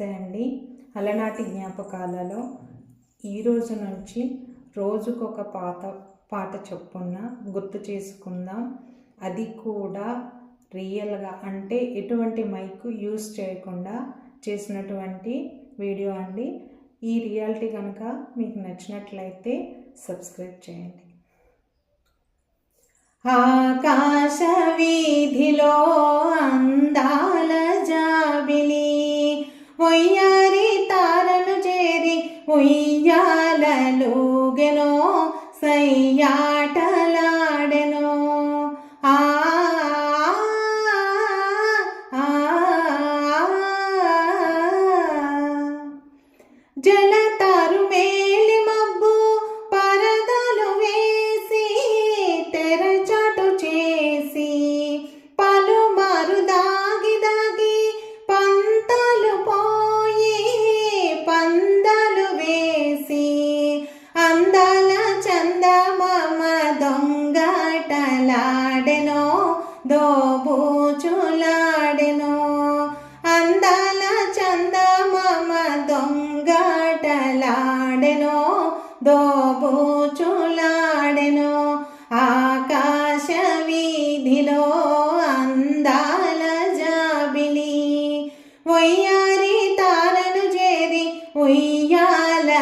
నమస్తే అండి. అలనాటి జ్ఞాపకాలలో ఈరోజు నుంచి రోజుకొక పాట చొప్పున గుర్తు చేసుకుందాం. అది కూడా రియల్గా, అంటే ఎటువంటి మైక్ యూస్ చేయకుండా చేసినటువంటి వీడియో అండి. ఈ రియాలిటీ కనుక మీకు నచ్చినట్లయితే సబ్స్క్రైబ్ చేయండి. ఆకాశ వీధిలో అందాల జాబిలి ఒయ్యారి తారను చేరి ఉయ్యాలలుగెనో సయ్యాటలాడెనో. జలతారు మేలి మబ్బు పరదలు వేసి తెరచాటు చేసి పలుమారు దాగి దాగి పంతలు పోయి పందలు వేసి అందాల చందమామ దొంగటలాడెనో దోబూచులాడెనో. అందాల చందమామ దొంగటలాడెనో దోబూచులాడెనో. ఆకాశ వీధిలో అందాల జాబిలి ఒయ్యారి తారను చేరి ఉయ్యాలలుగెనో